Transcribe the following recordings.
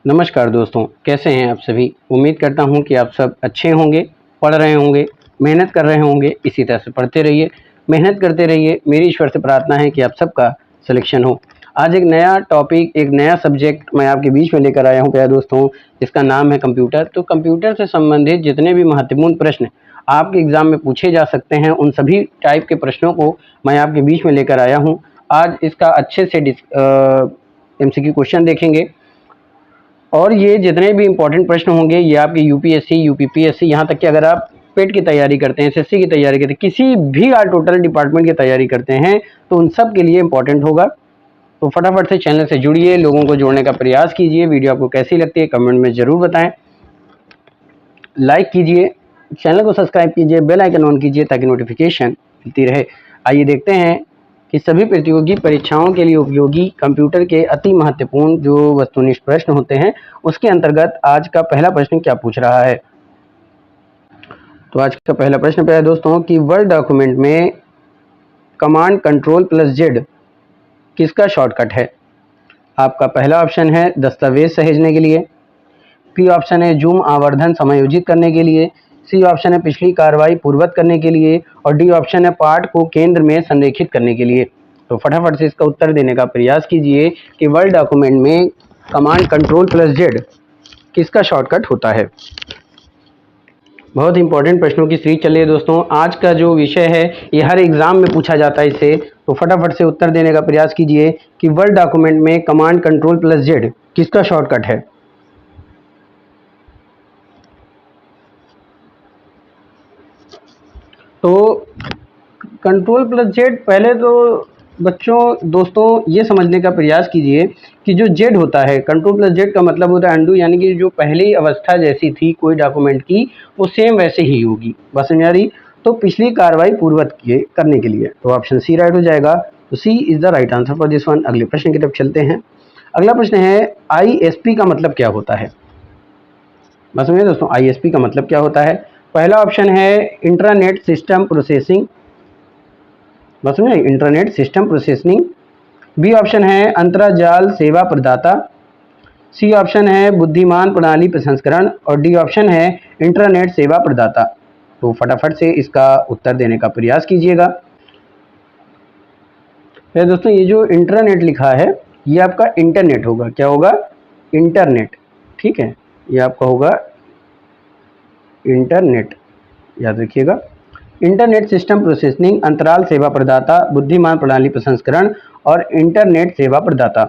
नमस्कार दोस्तों, कैसे हैं आप सभी। उम्मीद करता हूं कि आप सब अच्छे होंगे, पढ़ रहे होंगे, मेहनत कर रहे होंगे। इसी तरह से पढ़ते रहिए, मेहनत करते रहिए। मेरी ईश्वर से प्रार्थना है कि आप सबका सिलेक्शन हो। आज एक नया टॉपिक, एक नया सब्जेक्ट मैं आपके बीच में लेकर आया हूं प्यारे दोस्तों, जिसका नाम है कंप्यूटर। तो कंप्यूटर से संबंधित जितने भी महत्वपूर्ण प्रश्न आपके एग्ज़ाम में पूछे जा सकते हैं, उन सभी टाइप के प्रश्नों को मैं आपके बीच में लेकर आया हूँ। आज इसका अच्छे से MCQ क्वेश्चन देखेंगे और ये जितने भी इम्पोर्टेंट प्रश्न होंगे ये आपके यूपीएससी, यूपीपीएससी, यहाँ तक कि अगर आप पेट की तैयारी करते हैं, एसएससी की तैयारी करते हैं, किसी भी आप टोटल डिपार्टमेंट की तैयारी करते हैं तो उन सब के लिए इम्पोर्टेंट होगा। तो फटाफट से चैनल से जुड़िए, लोगों को जोड़ने का प्रयास कीजिए। वीडियो आपको कैसी लगती है कमेंट में ज़रूर बताएं। लाइक कीजिए, चैनल को सब्सक्राइब कीजिए, बेल आइकन ऑन कीजिए ताकि नोटिफिकेशन मिलती रहे। आइए देखते हैं कि सभी प्रतियोगी परीक्षाओं के लिए उपयोगी कंप्यूटर के अति महत्वपूर्ण जो वस्तुनिष्ठ प्रश्न होते हैं, उसके अंतर्गत आज का पहला प्रश्न क्या पूछ रहा है। तो आज का पहला प्रश्न पे है दोस्तों कि वर्ड डॉक्यूमेंट में कमांड कंट्रोल प्लस जेड किसका शॉर्टकट है। आपका पहला ऑप्शन है दस्तावेज सहेजने के लिए, बी ऑप्शन है जूम आवर्धन समायोजित करने के लिए, सी ऑप्शन है पिछली कार्रवाई पूर्ववत करने के लिए, और डी ऑप्शन है पाठ को केंद्र में संरेखित करने के लिए। तो फटाफट से इसका उत्तर देने का प्रयास कीजिए कि वर्ड डॉक्यूमेंट में कमांड कंट्रोल प्लस जेड किसका शॉर्टकट होता है। बहुत इंपॉर्टेंट प्रश्नों की सीरीज चल रही है दोस्तों। आज का जो विषय है ये हर एग्जाम में पूछा जाता है इससे, तो फटाफट से उत्तर देने का प्रयास कीजिए कि वर्ड डॉक्यूमेंट में कमांड कंट्रोल प्लस जेड किसका शॉर्टकट है। तो कंट्रोल प्लस जेड, पहले तो दोस्तों ये समझने का प्रयास कीजिए कि जो जेड होता है, कंट्रोल प्लस जेड का मतलब होता है अंडू, यानी कि जो पहली अवस्था जैसी थी कोई डॉक्यूमेंट की वो सेम वैसे ही होगी। बस समझ आ रही। तो पिछली कार्रवाई पूर्ववत करने के लिए तो ऑप्शन सी राइट हो जाएगा। तो C is the right answer for this one. अगले प्रश्न की तरफ चलते हैं। अगला प्रश्न है ISP का मतलब क्या होता है। बस समझिए दोस्तों, ISP का मतलब क्या होता है। पहला ऑप्शन है इंट्रानेट सिस्टम प्रोसेसिंग, बस समझे, internet system processing. B option है अंतराजाल सेवा प्रदाता, सी ऑप्शन है बुद्धिमान प्रणाली प्रसंस्करण, और डी ऑप्शन है इंटरनेट सेवा प्रदाता। तो फटाफट से इसका उत्तर देने का प्रयास कीजिएगा। फिर दोस्तों ये जो इंटरनेट लिखा है ये आपका इंटरनेट होगा। क्या होगा? इंटरनेट। ठीक है, ये आपका होगा इंटरनेट, याद रखिएगा। इंटरनेट सिस्टम प्रोसेसिंग, अंतराल सेवा प्रदाता, बुद्धिमान प्रणाली प्रसंस्करण और इंटरनेट सेवा प्रदाता।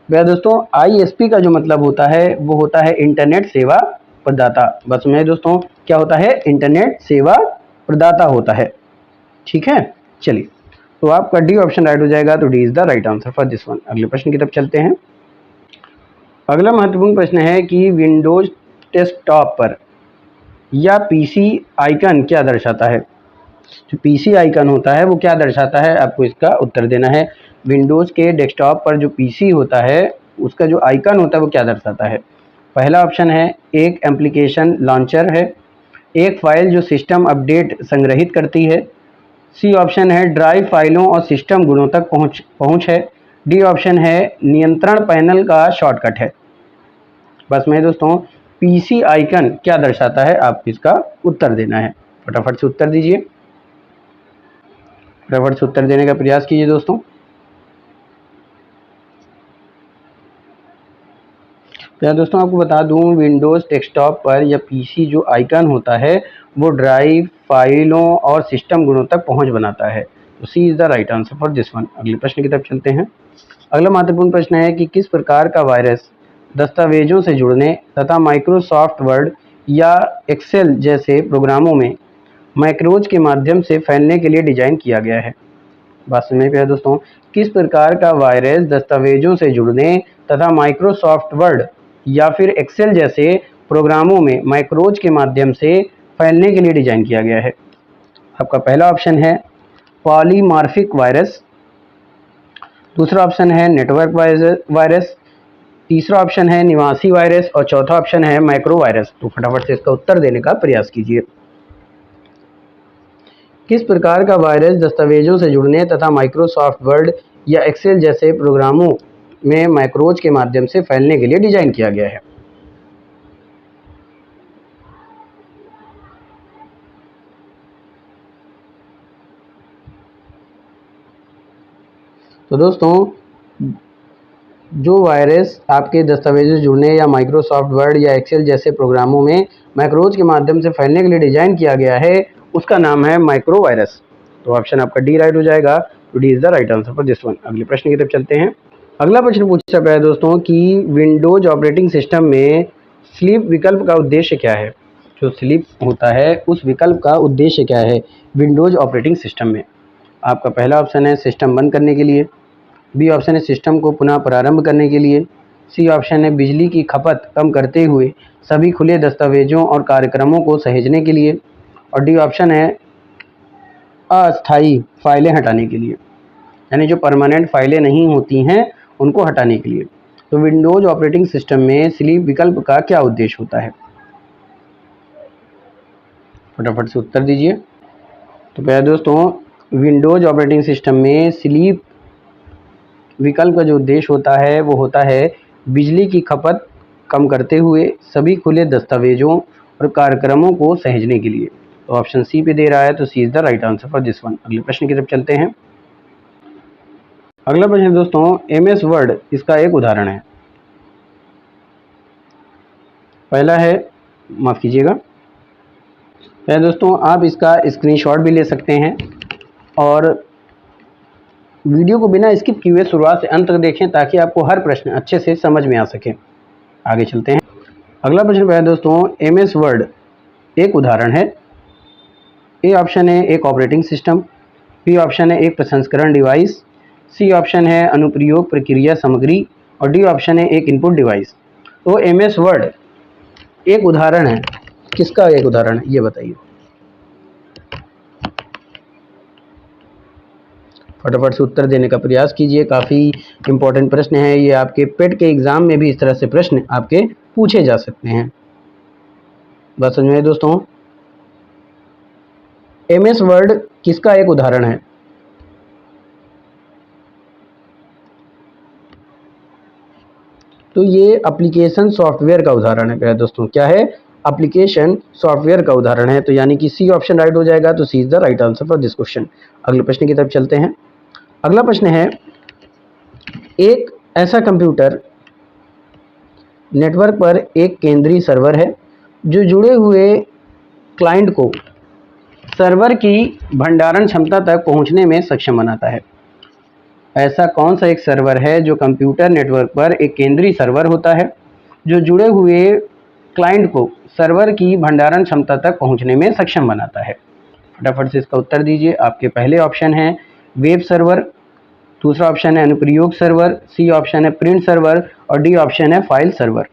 वह दोस्तों ISP का जो मतलब होता है वो होता है इंटरनेट सेवा प्रदाता। बस में दोस्तों क्या होता है? इंटरनेट सेवा प्रदाता होता है। ठीक है, चलिए, तो आपका डी ऑप्शन राइट हो जाएगा। तो D is the right answer for this one. अगले प्रश्न की तरफ चलते हैं। अगला महत्वपूर्ण प्रश्न है कि विंडोज डेस्कटॉप पर या PC आइकन क्या दर्शाता है। जो PC आइकन होता है वो क्या दर्शाता है, आपको इसका उत्तर देना है। विंडोज़ के डेस्कटॉप पर जो PC होता है उसका जो आइकन होता है वो क्या दर्शाता है। पहला ऑप्शन है एक एप्लीकेशन लॉन्चर है, एक फाइल जो सिस्टम अपडेट संग्रहित करती है, सी ऑप्शन है ड्राइव फाइलों और सिस्टम गुणों तक पहुँच है, डी ऑप्शन है नियंत्रण पैनल का शॉर्टकट है। बस में दोस्तों PC आइकन क्या दर्शाता है, आपको इसका उत्तर देना है। फटाफट से उत्तर दीजिए, फटाफट से उत्तर देने का प्रयास कीजिए दोस्तों। तो दोस्तों आपको बता दूं, विंडोज़ डेस्कटॉप पर या PC जो आइकन होता है वो ड्राइव फाइलों और सिस्टम गुणों तक पहुंच बनाता है। तो C is the right answer for this one. अगले प्रश्न की तरफ चलते हैं। अगला महत्वपूर्ण प्रश्न है कि किस प्रकार का वायरस दस्तावेजों से जुड़ने तथा माइक्रोसॉफ्ट वर्ड या एक्सेल जैसे प्रोग्रामों में मैक्रोज के माध्यम से फैलने के लिए डिजाइन किया गया है। बात समझ में आया दोस्तों। किस प्रकार का वायरस दस्तावेजों से जुड़ने तथा माइक्रोसॉफ्ट वर्ड या फिर एक्सेल जैसे प्रोग्रामों में मैक्रोज के माध्यम से फैलने के लिए डिजाइन किया गया है। आपका पहला ऑप्शन है पॉलीमार्फिक वायरस, दूसरा ऑप्शन है नेटवर्क वायरस, तीसरा ऑप्शन है निवासी वायरस और चौथा ऑप्शन है माइक्रो वायरस। तो फटाफट से इसका उत्तर देने का प्रयास कीजिए। किस प्रकार का वायरस दस्तावेजों से जुड़ने तथा माइक्रोसॉफ्ट वर्ड या एक्सेल जैसे प्रोग्रामों में मैक्रोज के माध्यम से फैलने के लिए डिजाइन किया गया है। तो दोस्तों, जो वायरस आपके दस्तावेज़ जुड़ने या माइक्रोसॉफ्ट वर्ड या एक्सेल जैसे प्रोग्रामों में मैक्रोज के माध्यम से फैलने के लिए डिज़ाइन किया गया है, उसका नाम है माइक्रो वायरस। तो ऑप्शन आपका डी राइट हो जाएगा। तो D is the right answer for this one. अगले प्रश्न की तरफ चलते हैं। अगला प्रश्न पूछा गया है दोस्तों कि विंडोज ऑपरेटिंग सिस्टम में स्लीप विकल्प का उद्देश्य क्या है। जो स्लीप होता है उस विकल्प का उद्देश्य क्या है विंडोज ऑपरेटिंग सिस्टम में। आपका पहला ऑप्शन है सिस्टम बंद करने के लिए, बी ऑप्शन है सिस्टम को पुनः प्रारंभ करने के लिए, सी ऑप्शन है बिजली की खपत कम करते हुए सभी खुले दस्तावेजों और कार्यक्रमों को सहेजने के लिए, और डी ऑप्शन है अस्थायी फाइलें हटाने के लिए, यानी जो परमानेंट फाइलें नहीं होती हैं उनको हटाने के लिए। तो विंडोज ऑपरेटिंग सिस्टम में स्लीप विकल्प का क्या उद्देश्य होता है, फटाफट से उत्तर दीजिए। तो प्यारे दोस्तों, विंडोज ऑपरेटिंग सिस्टम में स्लीप विकल्प का जो उद्देश्य होता है वो होता है बिजली की खपत कम करते हुए सभी खुले दस्तावेजों और कार्यक्रमों को सहेजने के लिए। तो ऑप्शन सी पे दे रहा है, तो C is the right answer for this one. अगले प्रश्न की तरफ चलते हैं। अगला प्रश्न दोस्तों, एमएस वर्ड इसका एक उदाहरण है। पहला है, माफ कीजिएगा, दोस्तों आप इसका स्क्रीनशॉट भी ले सकते हैं और वीडियो को बिना स्किप किए हुए शुरुआत से अंत तक देखें ताकि आपको हर प्रश्न अच्छे से समझ में आ सके। आगे चलते हैं। अगला प्रश्न है दोस्तों, एमएस वर्ड एक उदाहरण है। ए ऑप्शन है एक ऑपरेटिंग सिस्टम, बी ऑप्शन है एक प्रसंस्करण डिवाइस, सी ऑप्शन है अनुप्रयोग प्रक्रिया सामग्री, और डी ऑप्शन है एक इनपुट डिवाइस। तो एमएस वर्ड एक उदाहरण है, किसका एक उदाहरण है ये बताइए। फटाफट से उत्तर देने का प्रयास कीजिए। काफ़ी इंपॉर्टेंट प्रश्न है ये, आपके पेट के एग्जाम में भी इस तरह से प्रश्न आपके पूछे जा सकते हैं। बात समझ में आई दोस्तों। एमएस वर्ड किसका एक उदाहरण है, तो ये एप्लीकेशन सॉफ्टवेयर का उदाहरण है प्यारे दोस्तों। क्या है, एप्लीकेशन सॉफ्टवेयर का उदाहरण है। तो यानी कि सी ऑप्शन राइट हो जाएगा। तो C is the right answer for this question. अगले प्रश्न की तरफ चलते हैं। अगला प्रश्न है, एक ऐसा कंप्यूटर नेटवर्क पर एक केंद्रीय सर्वर है जो जुड़े हुए क्लाइंट को सर्वर की भंडारण क्षमता तक पहुंचने में सक्षम बनाता है। ऐसा कौन सा एक सर्वर है जो कंप्यूटर नेटवर्क पर एक केंद्रीय सर्वर होता है जो जुड़े हुए क्लाइंट को सर्वर की भंडारण क्षमता तक पहुंचने में सक्षम बनाता है। फटाफट से इसका उत्तर दीजिए। आपके पहले ऑप्शन है वेब सर्वर, दूसरा ऑप्शन है अनुप्रयोग सर्वर, सी ऑप्शन है प्रिंट सर्वर, और डी ऑप्शन है फाइल सर्वर।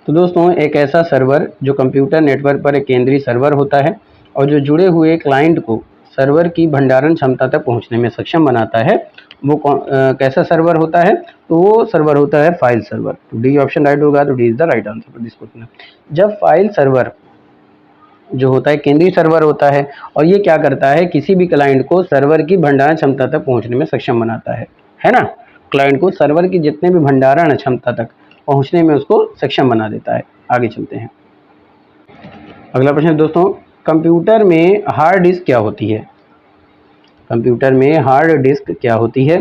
तो दोस्तों, एक ऐसा सर्वर जो कंप्यूटर नेटवर्क पर एक केंद्रीय सर्वर होता है और जो जुड़े हुए क्लाइंट को सर्वर की भंडारण क्षमता तक पहुंचने में सक्षम बनाता है, वो कैसा सर्वर होता है, तो वो सर्वर होता है फाइल सर्वर। तो डी ऑप्शन राइट होगा। तो D is the right answer for this question. जब फाइल सर्वर जो होता है केंद्रीय सर्वर होता है और ये क्या करता है, किसी भी क्लाइंट को सर्वर की भंडारण क्षमता तक पहुंचने में सक्षम बनाता है ना। क्लाइंट को सर्वर की जितने भी भंडारण क्षमता तक पहुंचने में उसको सक्षम बना देता है। आगे चलते हैं। अगला प्रश्न दोस्तों, कंप्यूटर में हार्ड डिस्क क्या होती है। कंप्यूटर में हार्ड डिस्क क्या होती है।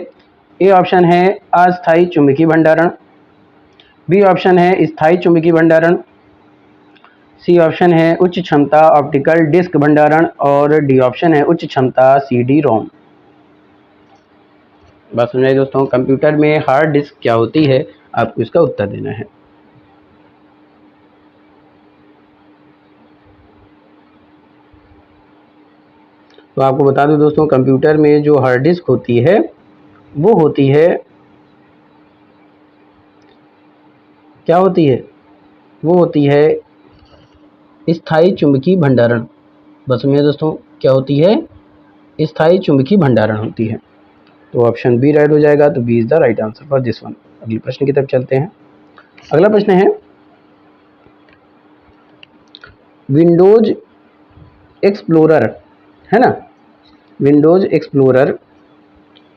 ए ऑप्शन है अस्थायी चुंबकीय भंडारण, बी ऑप्शन है स्थायी चुंबकीय भंडारण, सी ऑप्शन है उच्च क्षमता ऑप्टिकल डिस्क भंडारण, और डी ऑप्शन है उच्च क्षमता सीडी रोम। बात समझाइए दोस्तों, कंप्यूटर में हार्ड डिस्क क्या होती है, आपको इसका उत्तर देना है। तो आपको बता दूं दोस्तों, कंप्यूटर में जो हार्ड डिस्क होती है वो होती है, क्या होती है, वो होती है स्थायी चुंबकीय भंडारण। बस में दोस्तों, क्या होती है, स्थायी चुंबकीय भंडारण होती है। तो ऑप्शन बी राइट हो जाएगा। तो B is the right answer for this one. अगले प्रश्न की तरफ चलते हैं। अगला प्रश्न है, विंडोज एक्सप्लोरर है ना, विंडोज एक्सप्लोरर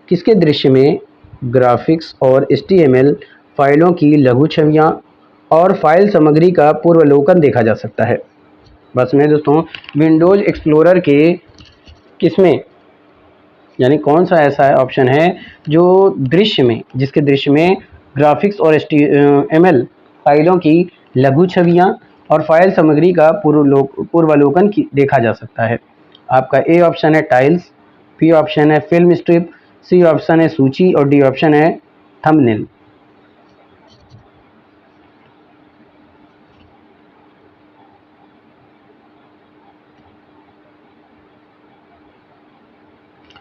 किसके दृश्य में ग्राफिक्स और HTML फाइलों की लघु छवियां और फाइल सामग्री का पूर्वावलोकन देखा जा सकता है। बस में दोस्तों, विंडोज़ एक्सप्लोरर के किसमें, यानी कौन सा ऐसा ऑप्शन है जो दृश्य में, जिसके दृश्य में ग्राफिक्स और HTML फाइलों की लघु छवियां और फाइल सामग्री का पूर्वावलोकन देखा जा सकता है। आपका ए ऑप्शन है टाइल्स, बी ऑप्शन है फिल्म स्ट्रिप, सी ऑप्शन है सूची और डी ऑप्शन है थंबनेल।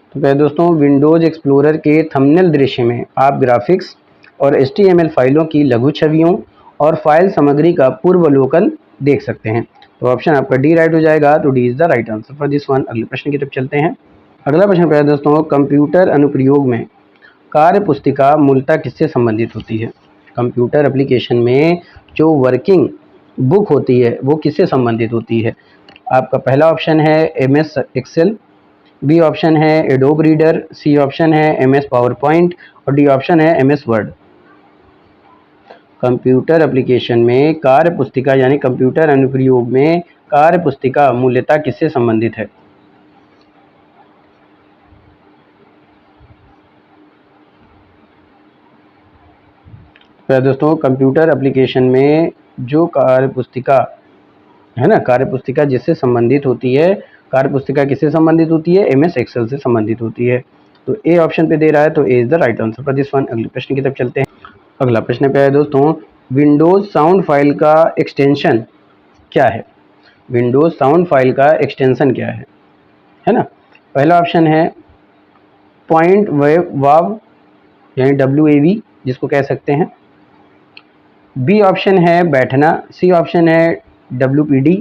तो पहले दोस्तों, विंडोज़ एक्सप्लोरर के थंबनेल दृश्य में आप ग्राफिक्स और HTML फाइलों की लघु छवियों और फाइल सामग्री का पूर्वावलोकन देख सकते हैं। तो ऑप्शन आपका डी राइट हो जाएगा। तो D is the right answer for this one. अगले प्रश्न की तरफ चलते हैं। अगला प्रश्न पहले दोस्तों, कंप्यूटर अनुप्रयोग में कार्य पुस्तिका मूलतः किससे संबंधित होती है? कंप्यूटर एप्लीकेशन में जो वर्किंग बुक होती है वो किससे संबंधित होती है? आपका पहला ऑप्शन है MS एक्सेल, बी ऑप्शन है एडोब रीडर, सी ऑप्शन है MS पावर पॉइंट और डी ऑप्शन है MS वर्ड। कंप्यूटर एप्लीकेशन में कार्य पुस्तिका यानी कंप्यूटर अनुप्रयोग में कार्य पुस्तिका मूलतः किससे संबंधित है? तो दोस्तों, कंप्यूटर एप्लीकेशन में जो कार्य पुस्तिका है ना, कार्य पुस्तिका जिससे संबंधित होती है, कार्य पुस्तिका किससे संबंधित होती है? MS एक्सेल से संबंधित होती है। तो ए ऑप्शन पे दे रहा है, तो A is the right answer for this one. अगले प्रश्न की तरफ चलते हैं। अगला प्रश्न पे है दोस्तों, विंडोज साउंड फाइल का एक्सटेंशन क्या है? विंडोज साउंड फाइल का एक्सटेंशन क्या है ना? पहला ऑप्शन है पॉइंट वेव वाव यानी WAV जिसको कह सकते हैं, बी ऑप्शन है बैठना, सी ऑप्शन है WPD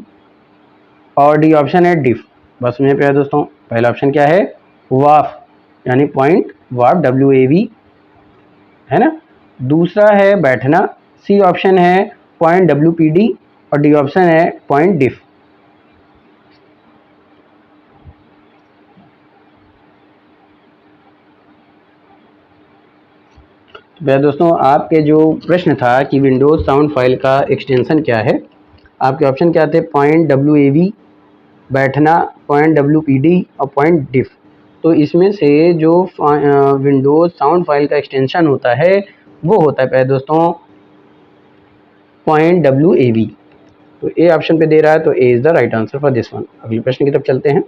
और डी ऑप्शन है डिफ। बस में पे है दोस्तों, पहला ऑप्शन क्या है? वाफ यानी पॉइंट वाफ WAV है ना। दूसरा है बैठना, सी ऑप्शन है पॉइंट WPD और डी ऑप्शन है पॉइंट डिफ। तो दोस्तों, आपके जो प्रश्न था कि विंडोज साउंड फाइल का एक्सटेंशन क्या है, आपके ऑप्शन क्या थे? पॉइंट WAV, बैठना, पॉइंट WPD और पॉइंट डिफ। तो इसमें से जो विंडोज साउंड फाइल का एक्सटेंशन होता है वो होता है पहले दोस्तों पॉइंट WAV। तो ए ऑप्शन पे दे रहा है, तो A is the right answer for this one. अगले प्रश्न की तरफ चलते हैं।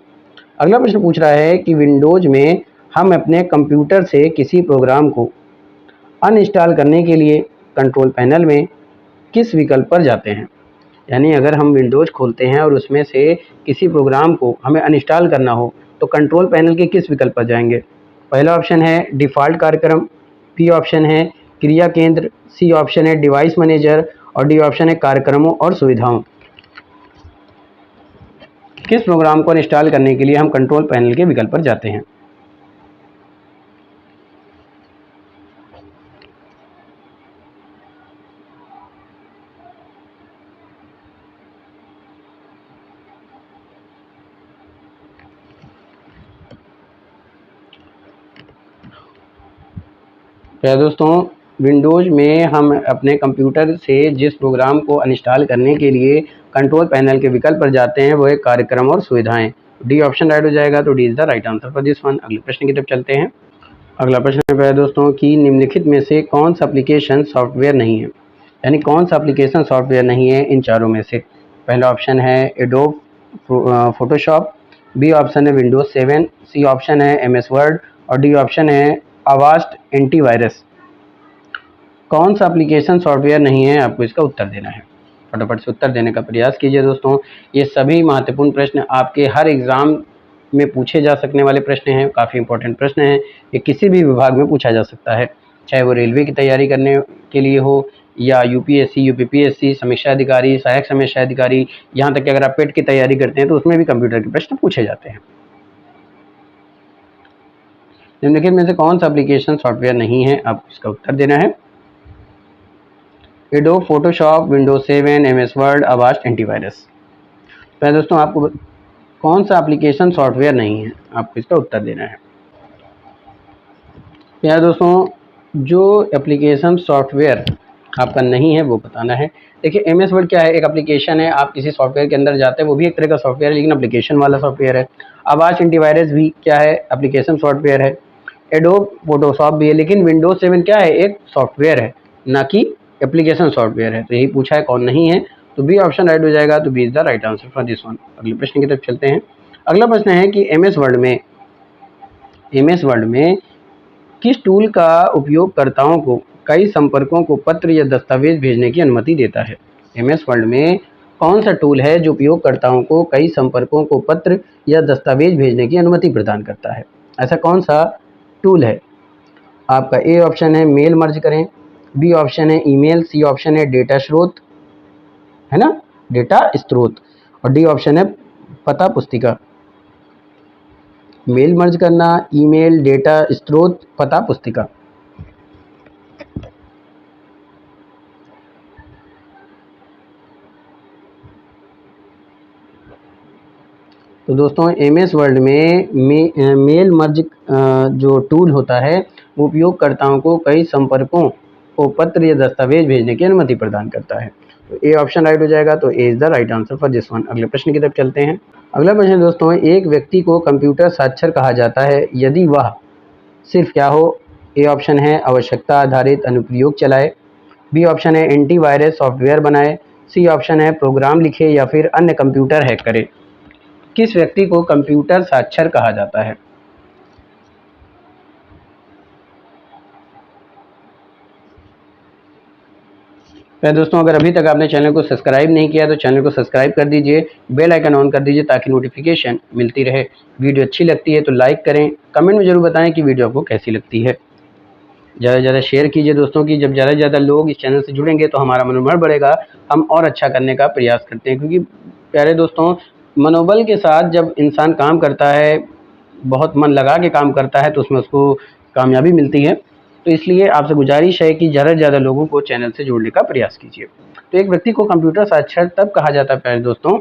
अगला प्रश्न पूछ रहा है कि विंडोज में हम अपने कंप्यूटर से किसी प्रोग्राम को अनइंस्टॉल करने के लिए कंट्रोल पैनल में किस विकल्प पर जाते हैं? यानी अगर हम विंडोज़ खोलते हैं और उसमें से किसी प्रोग्राम को हमें अनइंस्टॉल करना हो तो कंट्रोल पैनल के किस विकल्प पर जाएंगे? पहला ऑप्शन है डिफ़ॉल्ट कार्यक्रम, बी ऑप्शन है क्रिया केंद्र, सी ऑप्शन है डिवाइस मैनेजर और डी ऑप्शन है कार्यक्रमों और सुविधाओं। किस प्रोग्राम को इंस्टॉल करने के लिए हम कंट्रोल पैनल के विकल्प पर जाते हैं? तो दोस्तों, विंडोज़ में हम अपने कंप्यूटर से जिस प्रोग्राम को अनइंस्टॉल करने के लिए कंट्रोल पैनल के विकल्प पर जाते हैं वो है कार्यक्रम और सुविधाएं। डी ऑप्शन राइट हो जाएगा। तो D is the right answer for this one. अगले प्रश्न की तरफ चलते हैं। अगला प्रश्न है दोस्तों कि निम्नलिखित में से कौन सा एप्लीकेशन सॉफ्टवेयर नहीं है? यानी कौन सा एप्लीकेशन सॉफ्टवेयर नहीं है इन चारों में से? पहला ऑप्शन है एडोब फोटोशॉप, बी ऑप्शन है विंडोज 7, सी ऑप्शन है MS वर्ड और डी ऑप्शन है अवास्ट एंटीवायरस। कौन सा एप्लीकेशन सॉफ्टवेयर नहीं है, आपको इसका उत्तर देना है। फटाफट से उत्तर देने का प्रयास कीजिए दोस्तों। ये सभी महत्वपूर्ण प्रश्न आपके हर एग्ज़ाम में पूछे जा सकने वाले प्रश्न हैं, काफ़ी इंपॉर्टेंट प्रश्न हैं। ये किसी भी विभाग में पूछा जा सकता है, चाहे वो रेलवे की तैयारी करने के लिए हो या UPSC, UPPSC, समीक्षा अधिकारी, सहायक समीक्षा अधिकारी, यहाँ तक कि अगर आप पेट की तैयारी करते हैं तो उसमें भी कंप्यूटर के प्रश्न पूछे जाते हैं। निम्नलिखित में से कौन सा एप्लीकेशन सॉफ्टवेयर नहीं है, आपको इसका उत्तर देना है। Adobe Photoshop, Windows 7, MS word, Avast antivirus. तो दोस्तों, आपको कौन सा एप्लीकेशन सॉफ्टवेयर नहीं है, आपको इसका उत्तर देना है। दोस्तों, जो एप्लीकेशन सॉफ्टवेयर आपका नहीं है वो बताना है। देखिए एमएस वर्ड क्या है, एक एप्लीकेशन है, आप किसी सॉफ्टवेयर के अंदर जाते हैं, वो भी एक तरह का सॉफ्टवेयर है लेकिन एप्लीकेशन वाला सॉफ्टवेयर है। आवाज एंटीवायरस भी क्या है, एप्लीकेशन सॉफ्टवेयर है। एडोब फोटोशॉप भी है, लेकिन विंडोज 7 क्या है, एक सॉफ्टवेयर है ना कि एप्लीकेशन सॉफ्टवेयर है। तो यही पूछा है कौन नहीं है, तो बी ऑप्शन राइट हो जाएगा। तो B is the right answer for this one. अगले प्रश्न की तरफ चलते हैं। अगला प्रश्न है कि एमएस वर्ड में किस टूल का उपयोगकर्ताओं को कई संपर्कों को पत्र या दस्तावेज भेजने की अनुमति देता है। एमएस वर्ड में कौन सा टूल है जो उपयोगकर्ताओं को कई संपर्कों को पत्र या दस्तावेज भेजने की अनुमति प्रदान करता है। ऐसा कौन सा टूल है? आपका ए ऑप्शन है मेल मर्ज करें, बी ऑप्शन है ईमेल, सी ऑप्शन है डेटा स्रोत, है ना, डेटा स्रोत, और डी ऑप्शन है पता पुस्तिका। मेल मर्ज करना, ईमेल, डेटा स्रोत, पता पुस्तिका। तो दोस्तों एमएस वर्ड में मेल मर्ज जो टूल होता है वो उपयोगकर्ताओं को कई संपर्कों को पत्र या दस्तावेज भेजने की अनुमति प्रदान करता है। तो ए ऑप्शन राइट हो जाएगा। तो A is the right answer for this one. अगले प्रश्न की तरफ चलते हैं। अगला प्रश्न दोस्तों, एक व्यक्ति को कंप्यूटर साक्षर कहा जाता है यदि वह सिर्फ क्या हो। ए ऑप्शन है आवश्यकता आधारित अनुप्रयोग चलाए, बी ऑप्शन है एंटीवायरस सॉफ्टवेयर बनाए, सी ऑप्शन है प्रोग्राम लिखे या फिर अन्य कंप्यूटर हैक करे। किस व्यक्ति को कंप्यूटर साक्षर कहा जाता है? दोस्तों अगर अभी तक आपने चैनल को सब्सक्राइब नहीं किया तो चैनल को सब्सक्राइब कर दीजिए, बेल आइकन ऑन कर दीजिए ताकि नोटिफिकेशन मिलती रहे। वीडियो अच्छी लगती है तो लाइक करें, कमेंट में ज़रूर बताएं कि वीडियो आपको कैसी लगती है। ज़्यादा से ज़्यादा शेयर कीजिए दोस्तों की, जब ज़्यादा से ज़्यादा लोग इस चैनल से जुड़ेंगे तो हमारा मनोबल बढ़ेगा, हम और अच्छा करने का प्रयास करते हैं। क्योंकि प्यारे दोस्तों, मनोबल के साथ जब इंसान काम करता है, बहुत मन लगा के काम करता है, तो उसमें उसको कामयाबी मिलती है। तो इसलिए आपसे गुजारिश है कि ज़्यादा से ज़्यादा लोगों को चैनल से जोड़ने का प्रयास कीजिए। तो एक व्यक्ति को कंप्यूटर साक्षर तब कहा जाता है प्यारे दोस्तों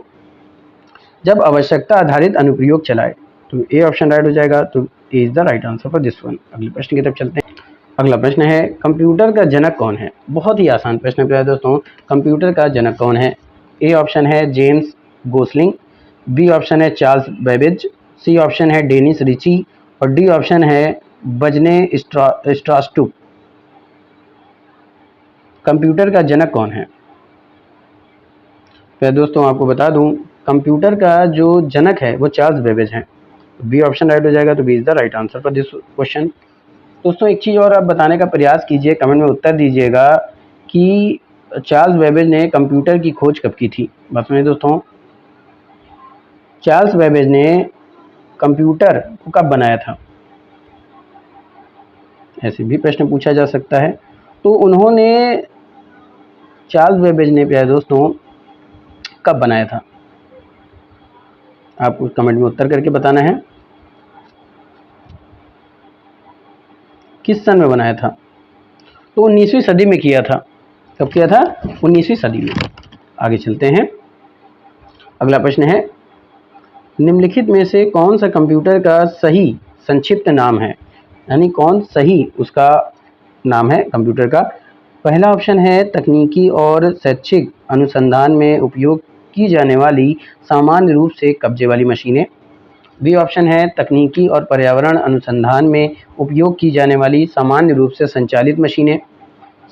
जब आवश्यकता आधारित अनुप्रयोग चलाए। तो ए ऑप्शन राइट हो जाएगा। तो A is the right answer for this one. अगले प्रश्न की तरफ चलते हैं। अगला प्रश्न है कंप्यूटर का जनक कौन है। बहुत ही आसान प्रश्न है प्यारे दोस्तों, कंप्यूटर का जनक कौन है। ए ऑप्शन है जेम्स गोसलिंग, बी ऑप्शन है चार्ल्स बेबेज, सी ऑप्शन है डेनिस रिची और डी ऑप्शन है बजने स्ट्रास्टू। कंप्यूटर का जनक कौन है? तो दोस्तों आपको बता दूं, कंप्यूटर का जो जनक है वो चार्ल्स बेबेज हैं। बी ऑप्शन राइट हो जाएगा। तो B is the right answer for this question. दोस्तों एक चीज़ और आप बताने का प्रयास कीजिए, कमेंट में उत्तर दीजिएगा कि चार्ल्स बेबेज ने कंप्यूटर की खोज कब की थी। बस में दोस्तों, चार्ल्स बेबेज ने कंप्यूटर को कब बनाया था, ऐसे भी प्रश्न पूछा जा सकता है। तो उन्होंने, चार्ल्स बेबेज ने प्यारे दोस्तों कब बनाया था, आपको कमेंट में उत्तर करके बताना है। किस सन में बनाया था? तो 19वीं सदी में किया था। कब किया था? 19वीं सदी में। आगे चलते हैं। अगला प्रश्न है निम्नलिखित में से कौन सा कंप्यूटर का सही संक्षिप्त नाम है, यानी कौन सही उसका नाम है कंप्यूटर का। पहला ऑप्शन है तकनीकी और शैक्षिक अनुसंधान में उपयोग की जाने वाली सामान्य रूप से कब्जे वाली मशीनें, बी ऑप्शन है तकनीकी और पर्यावरण अनुसंधान में उपयोग की जाने वाली सामान्य रूप से संचालित मशीनें,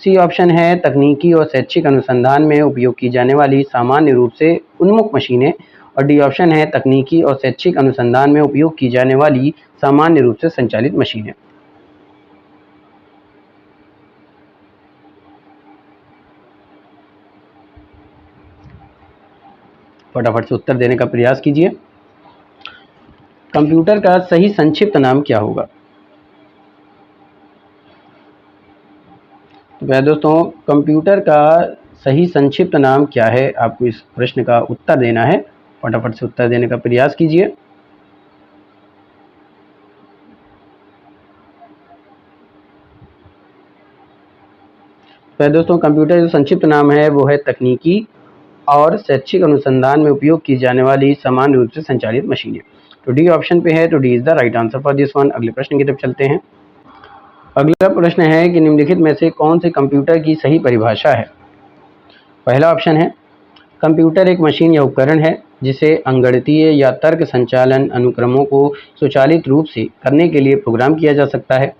सी ऑप्शन है तकनीकी और शैक्षिक अनुसंधान में उपयोग की जाने वाली सामान्य रूप से उन्मुख मशीनें और डी ऑप्शन है तकनीकी और शैक्षिक अनुसंधान में उपयोग की जाने वाली सामान्य रूप से संचालित मशीनें। फटाफट से उत्तर देने का प्रयास कीजिए। कंप्यूटर का सही संक्षिप्त नाम क्या होगा? तो दोस्तों कंप्यूटर का सही संक्षिप्त नाम क्या है, आपको इस प्रश्न का उत्तर देना है। फटाफट से उत्तर देने का प्रयास कीजिए। तो दोस्तों कंप्यूटर जो संक्षिप्त नाम है वो है तकनीकी और शैक्षिक अनुसंधान में उपयोग की जाने वाली समान रूप से संचालित मशीनें। तो डी ऑप्शन पे है। तो D is the right answer for this one. अगले प्रश्न की तरफ चलते हैं। अगला प्रश्न है कि निम्नलिखित में से कौन से कंप्यूटर की सही परिभाषा है। पहला ऑप्शन है कंप्यूटर एक मशीन या उपकरण है जिसे अंगणितीय या तर्क संचालन अनुक्रमों को स्वचालित रूप से करने के लिए प्रोग्राम किया जा सकता है।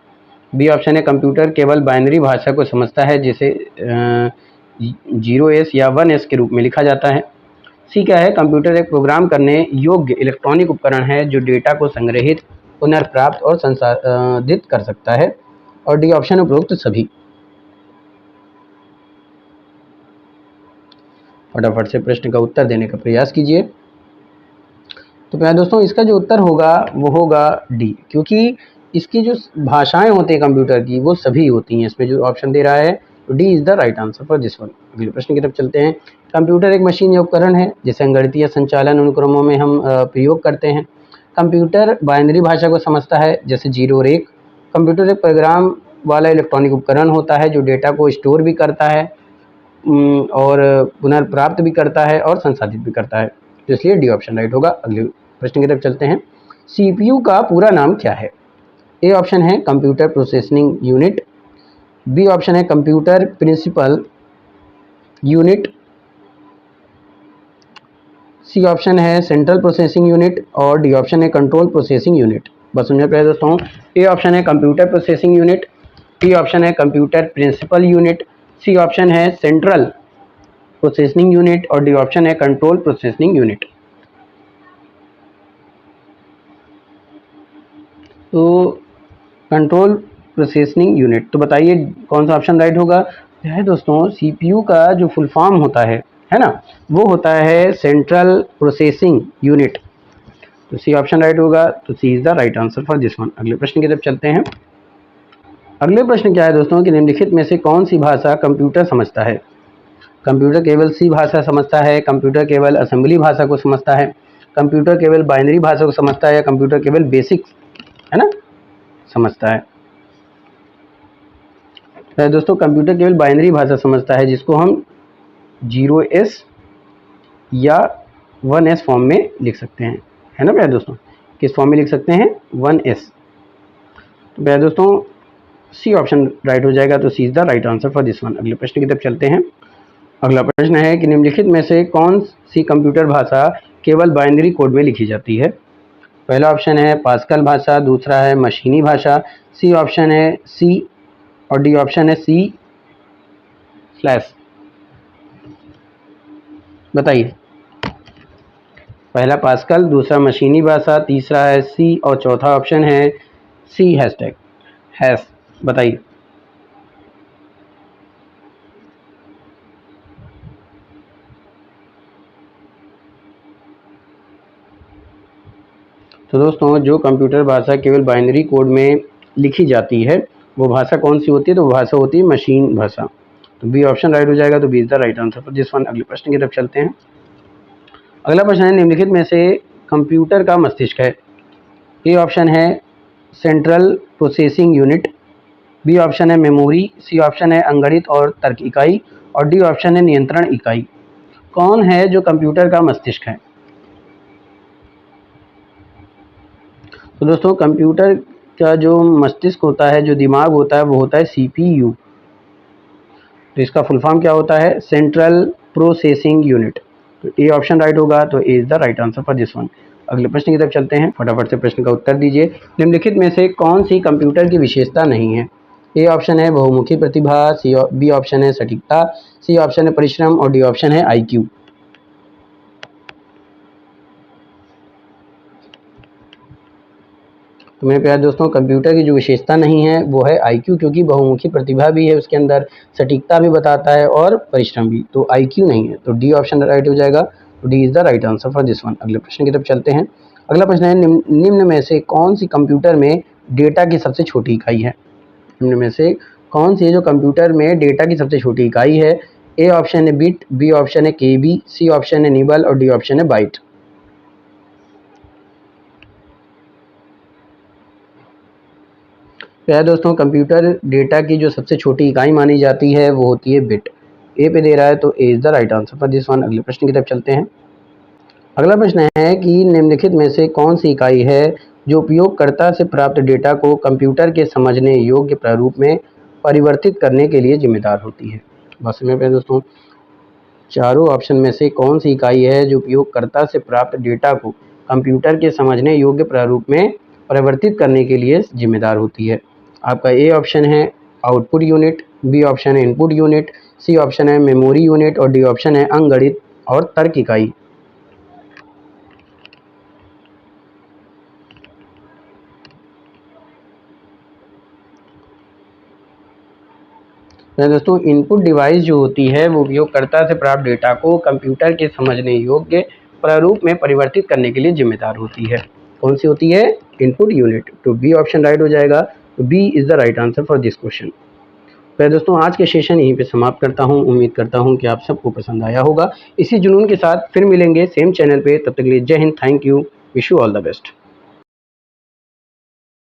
बी ऑप्शन है कंप्यूटर केवल बाइनरी भाषा को समझता है जिसे 0s या 1s के रूप में लिखा जाता है। सी क्या है कंप्यूटर एक प्रोग्राम करने योग्य इलेक्ट्रॉनिक उपकरण है जो डेटा को संग्रहित पुनर्प्राप्त और संसाधित कर सकता है। और डी ऑप्शन उपरोक्त सभी। फटाफट से प्रश्न का उत्तर देने का प्रयास कीजिए। तो प्यारे दोस्तों इसका जो उत्तर होगा वो होगा डी, क्योंकि इसकी जो भाषाएं होती हैं कंप्यूटर की वो सभी होती हैं। इसमें जो ऑप्शन दे रहा है तो D is the right answer for this one. अगले प्रश्न की तरफ चलते हैं। कंप्यूटर एक मशीन या उपकरण है जिसे अंगणितीय संचालन अनुक्रमों में हम प्रयोग करते हैं। कंप्यूटर बाइनरी भाषा को समझता है जैसे 0 और 1। कंप्यूटर एक प्रोग्राम वाला इलेक्ट्रॉनिक उपकरण होता है जो डेटा को स्टोर भी करता है और पुनर्प्राप्त भी करता है और संसाधित भी करता है। तो इसलिए डी ऑप्शन राइट होगा। अगले प्रश्न की तरफ चलते हैं। सीपीयू का पूरा नाम क्या है। ए ऑप्शन है computer processing unit, B option है computer principal unit, C option है सेंट्रल प्रोसेसिंग यूनिट और डी ऑप्शन है कंट्रोल प्रोसेसिंग यूनिट। बस समझ में दोस्तों। ए ऑप्शन है computer processing unit, B option है computer principal unit, C option है सेंट्रल प्रोसेसिंग यूनिट और डी ऑप्शन है कंट्रोल प्रोसेसिंग यूनिट। तो कंट्रोल प्रोसेसिंग यूनिट, तो बताइए कौन सा ऑप्शन राइट होगा। है दोस्तों सीपीयू का जो फुल फॉर्म होता है ना, वो होता है सेंट्रल प्रोसेसिंग यूनिट। तो सी ऑप्शन राइट होगा। तो C is the right answer for this one. अगले प्रश्न की तरफ चलते हैं। अगले प्रश्न क्या है दोस्तों कि निम्नलिखित में से कौन सी भाषा कंप्यूटर समझता है। कंप्यूटर केवल सी भाषा समझता है, कंप्यूटर केवल असेंबली भाषा को समझता है, कंप्यूटर केवल बाइनरी भाषा को समझता है या कंप्यूटर केवल बेसिक है ना समझता है। तो दोस्तों कंप्यूटर केवल बाइनरी भाषा समझता है जिसको हम 0s या 1s फॉर्म में लिख सकते हैं, है ना प्यारे दोस्तों। किस फॉर्म में लिख सकते हैं 1s। तो प्यारे दोस्तों सी ऑप्शन राइट हो जाएगा। तो C is the right answer for this one. अगले प्रश्न की तरफ चलते हैं। अगला प्रश्न है कि निम्नलिखित में से कौन सी कंप्यूटर भाषा केवल बाइनरी कोड में लिखी जाती है। पहला ऑप्शन है पास्कल भाषा, दूसरा है मशीनी भाषा, सी ऑप्शन है सी और डी ऑप्शन है सी स्लैश। बताइए। पहला पास्कल, दूसरा मशीनी भाषा, तीसरा है सी और चौथा ऑप्शन है सी हैशटैग हैश। बताइए। तो दोस्तों जो कंप्यूटर भाषा केवल बाइनरी कोड में लिखी जाती है वो भाषा कौन सी होती है, तो वो भाषा होती है मशीन भाषा। तो बी ऑप्शन राइट हो जाएगा। तो B is the right answer for this one. अगले प्रश्न की तरफ चलते हैं। अगला प्रश्न है निम्नलिखित में से कंप्यूटर का मस्तिष्क है। ए ऑप्शन है central processing unit, B option है मेमोरी, सी ऑप्शन है अंगणित और तर्क इकाई और डी ऑप्शन है नियंत्रण इकाई। कौन है जो कंप्यूटर का मस्तिष्क है। तो दोस्तों कंप्यूटर का जो मस्तिष्क होता है, जो दिमाग होता है, वो होता है सीपीयू। तो इसका फुल फॉर्म क्या होता है सेंट्रल प्रोसेसिंग यूनिट। तो ए ऑप्शन राइट होगा। तो A is the right answer for this one. अगले प्रश्न की तरफ चलते हैं। फटाफट से प्रश्न का उत्तर दीजिए। निम्नलिखित में से कौन सी कंप्यूटर की विशेषता नहीं है। ए ऑप्शन है बहुमुखी प्रतिभा, बी ऑप्शन है सटीकता, सी ऑप्शन है परिश्रम और डी ऑप्शन है आईक्यू। तो मेरे प्यारे दोस्तों कंप्यूटर की जो विशेषता नहीं है वो है आईक्यू, क्योंकि बहुमुखी प्रतिभा भी है उसके अंदर, सटीकता भी बताता है और परिश्रम भी। तो आईक्यू नहीं है। तो डी ऑप्शन राइट हो जाएगा। तो D is the right answer for this one. अगले प्रश्न की तरफ चलते हैं। अगला प्रश्न है निम्न में से कौन सी कंप्यूटर में डेटा की सबसे छोटी इकाई है। निम्न में से कौन सी है जो कंप्यूटर में डेटा की सबसे छोटी इकाई है। ए ऑप्शन है बिट, बी ऑप्शन है केबी, सी ऑप्शन है निबल और डी ऑप्शन है बाइट। प्यारे दोस्तों कंप्यूटर डेटा की जो सबसे छोटी इकाई मानी जाती है वो होती है बिट। ए पे दे रहा है तो A is the right answer for this one. अगले प्रश्न की तरफ चलते हैं। अगला प्रश्न है कि निम्नलिखित में से कौन सी इकाई है जो उपयोगकर्ता से प्राप्त डेटा को कंप्यूटर के समझने योग्य प्रारूप में परिवर्तित करने के लिए जिम्मेदार होती है। बस में पे दोस्तों, चारों ऑप्शन में से कौन सी इकाई है जो उपयोगकर्ता से प्राप्त डेटा को कंप्यूटर के समझने योग्य प्रारूप में परिवर्तित करने के लिए जिम्मेदार होती है? आपका ए ऑप्शन है आउटपुट यूनिट, बी ऑप्शन है इनपुट यूनिट, सी ऑप्शन है मेमोरी यूनिट और डी ऑप्शन है अंकगणित और तर्क इकाई। दोस्तों, इनपुट डिवाइस जो होती है वो उपयोगकर्ता से प्राप्त डेटा को कंप्यूटर के समझने योग्य प्रारूप में परिवर्तित करने के लिए जिम्मेदार होती है। कौन सी होती है? Input unit. तो बी ऑप्शन राइट हो जाएगा। तो B is the right answer for this question. तो दोस्तों, आज के सेशन यहीं पे समाप्त करता हूँ। उम्मीद करता हूँ कि आप सबको पसंद आया होगा। इसी जुनून के साथ फिर मिलेंगे सेम चैनल पे। तब तक के लिए जय Hind, thank you, wish you all the best.